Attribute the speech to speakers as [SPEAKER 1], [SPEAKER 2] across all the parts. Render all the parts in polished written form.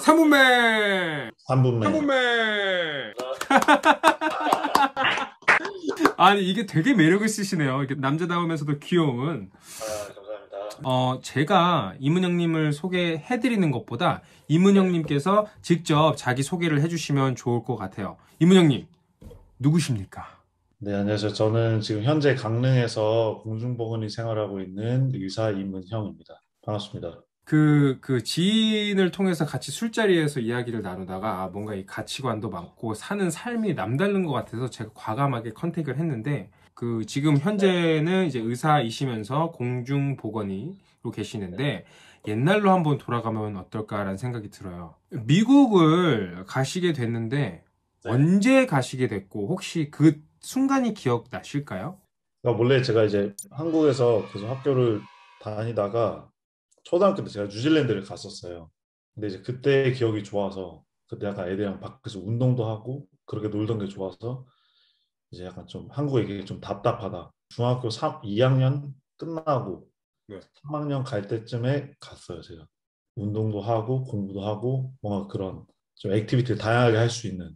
[SPEAKER 1] 3분매!
[SPEAKER 2] 3분매.
[SPEAKER 1] 3분매! 아니, 이게 되게 매력 있으시네요. 이렇게 남자다우면서도 귀여운.
[SPEAKER 2] 감사합니다.
[SPEAKER 1] 제가 이문영님을 소개해드리는 것보다 이문영님께서 직접 자기 소개를 해주시면 좋을 것 같아요. 이문영님, 누구십니까?
[SPEAKER 2] 네, 안녕하세요. 저는 지금 현재 강릉에서 공중보건의 생활하고 있는 의사 이문형입니다. 반갑습니다.
[SPEAKER 1] 그 지인을 통해서 같이 술자리에서 이야기를 나누다가 뭔가 이 가치관도 맞고 사는 삶이 남다른 것 같아서 제가 과감하게 컨택을 했는데 지금 현재는 이제 의사이시면서 공중보건의로 계시는데 옛날로 한번 돌아가면 어떨까라는 생각이 들어요. 미국을 가시게 됐는데
[SPEAKER 2] 네.
[SPEAKER 1] 언제 가시게 됐고 혹시 그 순간이 기억나실까요?
[SPEAKER 2] 그러니까 원래 제가 이제 한국에서 계속 학교를 다니다가 초등학교 때 제가 뉴질랜드를 갔었어요. 근데 이제 그때 기억이 좋아서 그때 약간 애들이랑 밖에서 운동도 하고 그렇게 놀던 게 좋아서 이제 약간 좀 한국에 이게 좀 답답하다. 중학교 2학년 끝나고
[SPEAKER 1] 네.
[SPEAKER 2] 3학년 갈 때쯤에 갔어요, 제가. 운동도 하고 공부도 하고 뭔가 그런 좀 액티비티를 다양하게 할 수 있는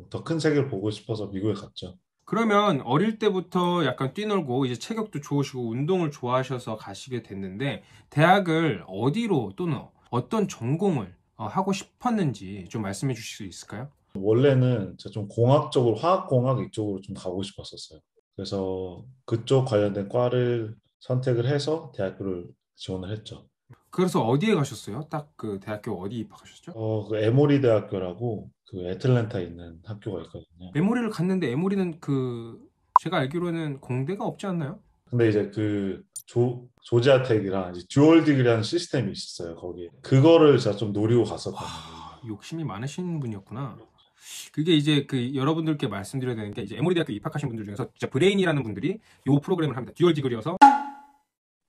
[SPEAKER 2] 더 큰 세계를 보고 싶어서 미국에 갔죠.
[SPEAKER 1] 그러면 어릴 때부터 약간 뛰놀고 이제 체격도 좋으시고 운동을 좋아하셔서 가시게 됐는데 대학을 어디로 또는 어떤 전공을 하고 싶었는지 좀 말씀해 주실 수 있을까요?
[SPEAKER 2] 원래는 제가 좀 공학 쪽으로 화학공학 이쪽으로 좀 가고 싶었었어요. 그래서 그쪽 관련된 과를 선택을 해서 대학교를 지원을 했죠.
[SPEAKER 1] 그래서 어디에 가셨어요? 딱 그 대학교 어디 입학하셨죠?
[SPEAKER 2] 그 에모리 대학교라고 그 애틀랜타에 있는 학교가 있거든요.
[SPEAKER 1] 에모리를 갔는데 에모리는 제가 알기로는 공대가 없지 않나요?
[SPEAKER 2] 근데 이제 그 조지아텍이랑 이제 듀얼 디그리라는 시스템이 있었어요, 거기에. 그거를 제가 좀 노리고 갔었던 거예요.
[SPEAKER 1] 욕심이 많으신 분이었구나. 그게 이제 여러분들께 말씀드려야 되는 게 이제 에모리 대학교 입학하신 분들 중에서 진짜 브레인이라는 분들이 요 프로그램을 합니다. 듀얼 디그리여서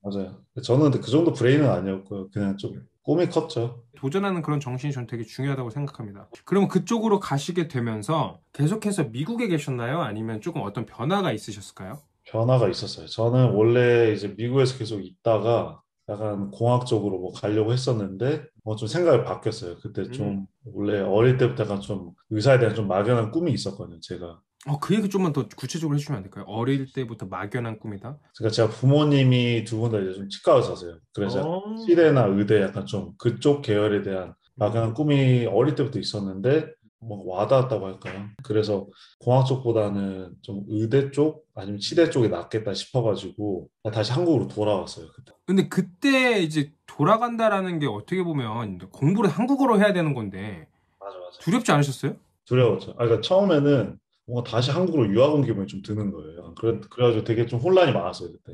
[SPEAKER 2] 맞아요. 저는 근데 그 정도 브레인은 아니었고요. 그냥 좀 꿈이 컸죠.
[SPEAKER 1] 도전하는 그런 정신이 저는 되게 중요하다고 생각합니다. 그러면 그쪽으로 가시게 되면서 계속해서 미국에 계셨나요? 아니면 조금 어떤 변화가 있으셨을까요?
[SPEAKER 2] 변화가 있었어요. 저는 원래 이제 미국에서 계속 있다가 약간 공학 쪽으로 뭐 가려고 했었는데 좀 생각이 바뀌었어요. 그때 좀 원래 어릴 때부터 약간 좀 의사에 대한 좀 막연한 꿈이 있었거든요. 제가.
[SPEAKER 1] 그 얘기 좀만 더 구체적으로 해주시면 안 될까요? 어릴 때부터 막연한 꿈이다?
[SPEAKER 2] 그러니까 제가 부모님이 두 분 다 이제 좀 치과 의사세요. 그래서
[SPEAKER 1] 어.
[SPEAKER 2] 치대나 의대 약간 좀 그쪽 계열에 대한 막연한 꿈이 어릴 때부터 있었는데 뭐 와닿았다고 할까요? 그래서 공학 쪽보다는 좀 의대 쪽 아니면 치대 쪽이 낫겠다 싶어가지고 다시 한국으로 돌아왔어요. 그때.
[SPEAKER 1] 근데 그때 이제 돌아간다라는 게 어떻게 보면 공부를 한국어로 해야 되는 건데
[SPEAKER 2] 맞아, 맞아.
[SPEAKER 1] 두렵지 않으셨어요?
[SPEAKER 2] 두려웠죠. 그러니까 처음에는 뭔가 다시 한국으로 유학 온 기분이 좀 드는 거예요. 그래가지고 되게 좀 혼란이 많았어요, 그때.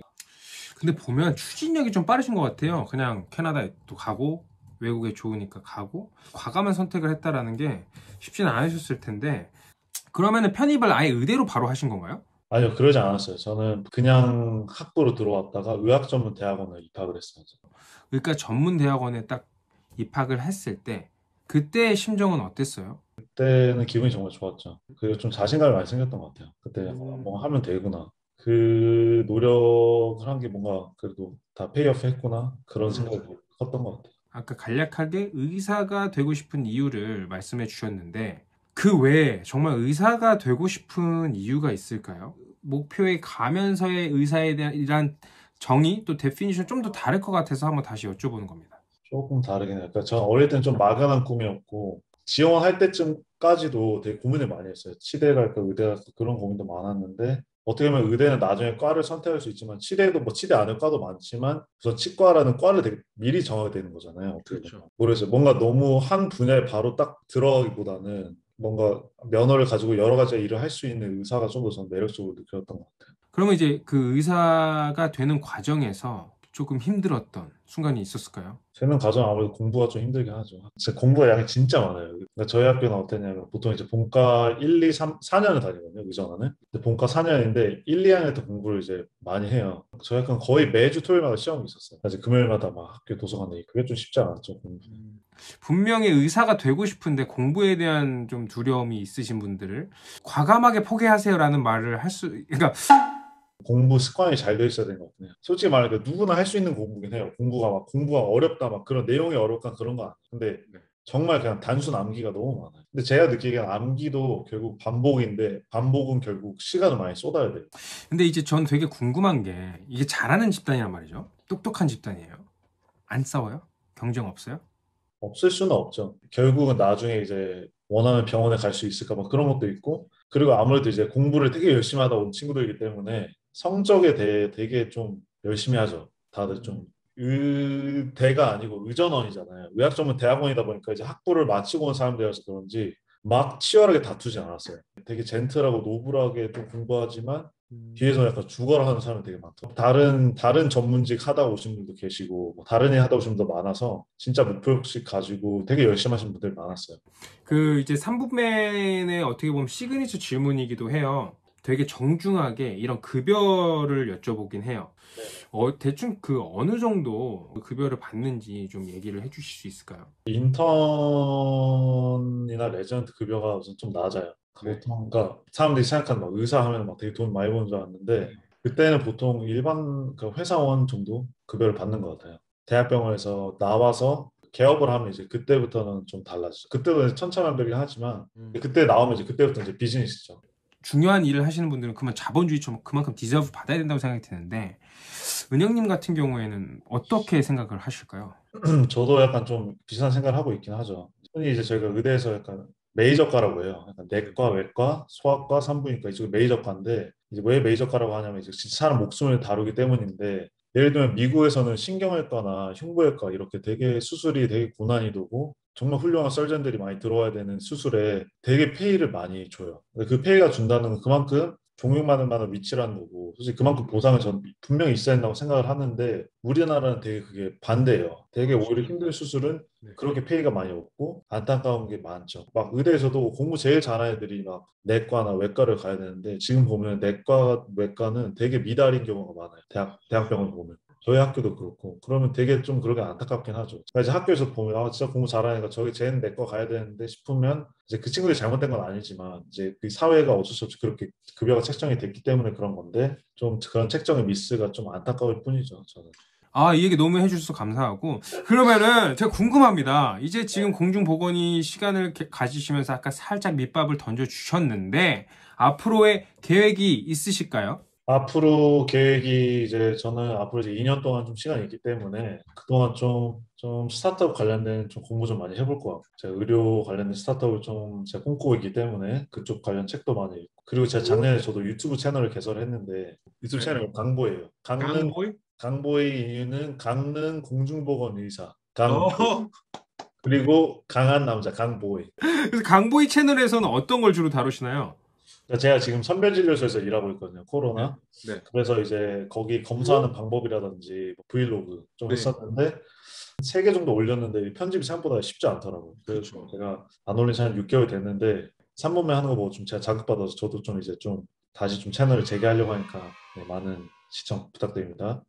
[SPEAKER 1] 근데 보면 추진력이 좀 빠르신 것 같아요. 그냥 캐나다에 또 가고 외국에 좋으니까 가고 과감한 선택을 했다라는 게 쉽지는 않으셨을 텐데 그러면은 편입을 아예 의대로 바로 하신 건가요?
[SPEAKER 2] 아니요, 그러지 않았어요. 저는 그냥 학부로 들어왔다가 의학 전문 대학원에 입학을 했어요.
[SPEAKER 1] 그러니까 전문 대학원에 딱 입학을 했을 때 그때의 심정은 어땠어요?
[SPEAKER 2] 그때는 기분이 정말 좋았죠. 그리고 좀 자신감이 많이 생겼던 것 같아요. 그때 약간 뭔가 하면 되구나. 그 노력을 한 게 뭔가 그래도 다 페이오프 했구나. 그런 생각이 컸던 것 같아요.
[SPEAKER 1] 아까 간략하게 의사가 되고 싶은 이유를 말씀해 주셨는데 그 외에 정말 의사가 되고 싶은 이유가 있을까요? 목표에 가면서의 의사에 대한 정의 또 데피니션 좀 더 다를 것 같아서 한번 다시 여쭤보는 겁니다.
[SPEAKER 2] 조금 다르긴 해요. 그러니까 저는 어릴 때는 좀 막연한 꿈이었고 지원할 때쯤까지도 되게 고민을 많이 했어요. 치대 갈까 의대 갈까 그런 고민도 많았는데 어떻게 보면 의대는 나중에 과를 선택할 수 있지만 치대도 뭐 치대 않을 과도 많지만 우선 치과라는 과를 되게 미리 정하게 되는 거잖아요. 어떻게 보면. 모르겠어요. 뭔가 너무 한 분야에 바로 딱 들어가기보다는 뭔가 면허를 가지고 여러 가지 일을 할 수 있는 의사가 좀 더 저는 매력적으로 느꼈던 것 같아요.
[SPEAKER 1] 그러면 이제 그 의사가 되는 과정에서 조금 힘들었던 순간이 있었을까요?
[SPEAKER 2] 세명 가정 아무래도 공부가 좀 힘들긴 하죠. 진짜 공부가 양이 진짜 많아요. 그러니까 저희 학교는 어땠냐면 보통 이제 본과 1, 2, 3, 4년을 다니거든요. 의전하는. 근데 본과 4년인데 1, 2학년 때 공부를 이제 많이 해요. 저희 학교는 거의 매주 토요일마다 시험이 있었어요. 이제 금요일마다 막 학교 도서관에 그게 좀 쉽지 않았죠. 공부.
[SPEAKER 1] 분명히 의사가 되고 싶은데 공부에 대한 좀 두려움이 있으신 분들을 과감하게 포기하세요라는 말을 그러니까
[SPEAKER 2] 공부 습관이 잘 돼 있어야 되는 것 같아요. 솔직히 말하면 누구나 할 수 있는 공부긴 해요. 공부가 어렵다 막 그런 내용이 어렵다 그런 거 아니에요. 근데 정말 그냥 단순 암기가 너무 많아요. 근데 제가 느끼기엔 암기도 결국 반복인데 반복은 결국 시간을 많이 쏟아야 돼요.
[SPEAKER 1] 근데 이제 전 되게 궁금한 게 이게 잘하는 집단이란 말이죠. 똑똑한 집단이에요. 안 싸워요? 경쟁 없어요?
[SPEAKER 2] 없을 수는 없죠. 결국은 나중에 이제 원하는 병원에 갈 수 있을까 뭐 그런 것도 있고 그리고 아무래도 이제 공부를 되게 열심히 하다 온 친구들이기 때문에 성적에 대해 되게 좀 열심히 하죠. 다들 좀 의대가 아니고 의전원이잖아요. 의학 전문 대학원이다 보니까 이제 학부를 마치고 온 사람들이라서 그런지 막 치열하게 다투지 않았어요. 되게 젠틀하고 노블하게 좀 공부하지만 뒤에서 약간 죽어라 하는 사람이 되게 많더라고요. 다른 전문직 하다 오신 분도 계시고 뭐 다른 일 하다 오신 분도 많아서 진짜 목표식 가지고 되게 열심히 하신 분들이 많았어요.
[SPEAKER 1] 그 이제 3분맨의 어떻게 보면 시그니처 질문이기도 해요. 되게 정중하게 이런 급여를 여쭤보긴 해요. 대충 그 어느 정도 급여를 받는지 좀 얘기를 해주실 수 있을까요?
[SPEAKER 2] 인턴이나 레지던트 급여가 우선 좀 낮아요.
[SPEAKER 1] 네.
[SPEAKER 2] 보통 그러니까 사람들이 생각하는 막 의사 하면 막 되게 돈 많이 버는 줄 알았는데 그때는 보통 일반 그 회사원 정도 급여를 받는 것 같아요. 대학병원에서 나와서 개업을 하면 이제 그때부터는 좀 달라지죠. 그때도 이제 천차만별이긴 하지만 그때 나오면 이제 그때부터 이제 비즈니스죠.
[SPEAKER 1] 중요한 일을 하시는 분들은 그만 자본주의처럼 그만큼 디저브 받아야 된다고 생각이 드는데 은영님 같은 경우에는 어떻게 생각을 하실까요?
[SPEAKER 2] 저도 약간 좀 비슷한 생각을 하고 있긴 하죠. 흔히 이제 저희가 의대에서 약간 메이저과라고 해요. 약간 내과, 외과, 소아과, 산부인과 이쪽이 메이저과인데 이제 왜 메이저과라고 하냐면 이제 진짜 사람 목숨을 다루기 때문인데 예를 들면 미국에서는 신경외과나 흉부외과 이렇게 되게 수술이 되게 고난이도고 정말 훌륭한 설전들이 많이 들어와야 되는 수술에 되게 페이를 많이 줘요. 근데 그 페이가 준다는 건 그만큼 종육만을 만한 위치라는 거고 솔직히 그만큼 보상은 전 분명히 있어야 된다고 생각을 하는데 우리나라는 되게 그게 반대예요. 되게 오히려 힘든 수술은 그렇게 페이가 많이 없고 안타까운 게 많죠. 막 의대에서도 공부 제일 잘하는 애들이 막 내과나 외과를 가야 되는데 지금 보면 내과, 외과는 되게 미달인 경우가 많아요. 대학병원 보면. 저희 학교도 그렇고 그러면 되게 좀 그러게 안타깝긴 하죠. 그러니까 이제 학교에서 보면 아 진짜 공부 잘하니까 저기 쟤는 내과 가야 되는데 싶으면 이제 그 친구들이 잘못된 건 아니지만 이제 그 사회가 어쩔 수 없이 그렇게 급여가 책정이 됐기 때문에 그런 건데 좀 그런 책정의 미스가 좀 안타까울 뿐이죠. 저는.
[SPEAKER 1] 아, 이 얘기 너무 해주셔서 감사하고 그러면은 제가 궁금합니다. 이제 지금 공중보건이 시간을 가지시면서 아까 살짝 밑밥을 던져주셨는데 앞으로의 계획이 있으실까요?
[SPEAKER 2] 앞으로 계획이 이제 저는 앞으로 이제 2년 동안 좀 시간이 있기 때문에 그동안 좀 스타트업 관련된 좀 공부 좀 많이 해볼 것 같고 제가 의료 관련된 스타트업을 좀 제가 꿈꾸고 있기 때문에 그쪽 관련 책도 많이 읽고 그리고 제가 작년에 저도 유튜브 채널을 개설했는데 유튜브 채널이 강보예요.
[SPEAKER 1] 강보이?
[SPEAKER 2] 강보의 이유는 강릉 공중보건 의사 강보 그리고 강한 남자 강보이.
[SPEAKER 1] 그래서 강보이 채널에서는 어떤 걸 주로 다루시나요?
[SPEAKER 2] 그러니까 제가 지금 선별진료소에서 일하고 있거든요. 코로나.
[SPEAKER 1] 네.
[SPEAKER 2] 그래서 이제 거기 검사하는 방법이라든지 뭐 브이로그 좀
[SPEAKER 1] 네.
[SPEAKER 2] 했었는데 3개 정도 올렸는데 편집이 생각보다 쉽지 않더라고요. 그래서
[SPEAKER 1] 그렇죠.
[SPEAKER 2] 제가 안 올린 지 한 6개월 됐는데 3분매 하는 거 보고 좀 제가 자극받아서 저도 좀 이제 좀 다시 좀 채널을 재개하려고 하니까 네, 많은 시청 부탁드립니다.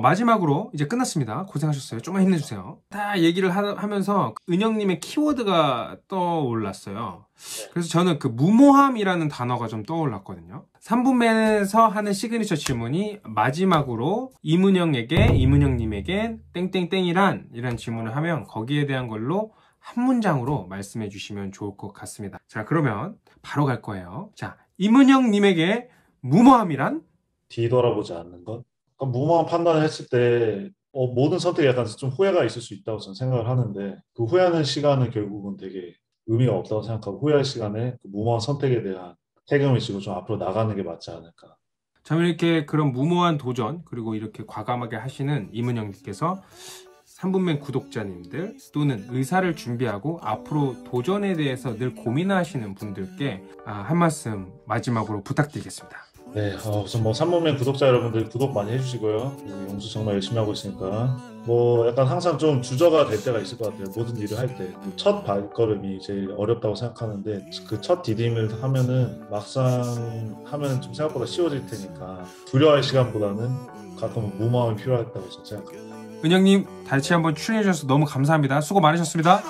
[SPEAKER 1] 마지막으로 이제 끝났습니다. 고생하셨어요. 좀만 힘내주세요. 다 얘기를 하면서 은영님의 키워드가 떠올랐어요. 그래서 저는 그 무모함이라는 단어가 좀 떠올랐거든요. 3분맨에서 하는 시그니처 질문이 마지막으로 이문영님에게 땡땡땡이란 이런 질문을 하면 거기에 대한 걸로 한 문장으로 말씀해 주시면 좋을 것 같습니다. 자, 그러면 바로 갈 거예요. 자, 이문영님에게 무모함이란?
[SPEAKER 2] 뒤돌아보지 않는 것. 그러니까 무모한 판단을 했을 때 모든 선택에 약간 좀 후회가 있을 수 있다고 저는 생각을 하는데 그 후회하는 시간은 결국은 되게 의미가 없다고 생각하고 후회할 시간에 그 무모한 선택에 대한 책임을 지고 좀 앞으로 나가는 게 맞지 않을까.
[SPEAKER 1] 참 이렇게 그런 무모한 도전 그리고 이렇게 과감하게 하시는 이문영님께서 3분맨 구독자님들 또는 의사를 준비하고 앞으로 도전에 대해서 늘 고민하시는 분들께 한 말씀 마지막으로 부탁드리겠습니다.
[SPEAKER 2] 네, 우선 뭐 3분맨 구독자 여러분들 구독 많이 해주시고요. 영수 정말 열심히 하고 있으니까 뭐 약간 항상 좀 주저가 될 때가 있을 것 같아요. 모든 일을 할 때 첫 발걸음이 제일 어렵다고 생각하는데 그 첫 디딤을 하면은 막상 하면 좀 생각보다 쉬워질 테니까 두려워할 시간보다는 가끔은 무모함이 필요하다고 저는 생각합니다.
[SPEAKER 1] 은영님 다시 한번 출연해 주셔서 너무 감사합니다. 수고 많으셨습니다.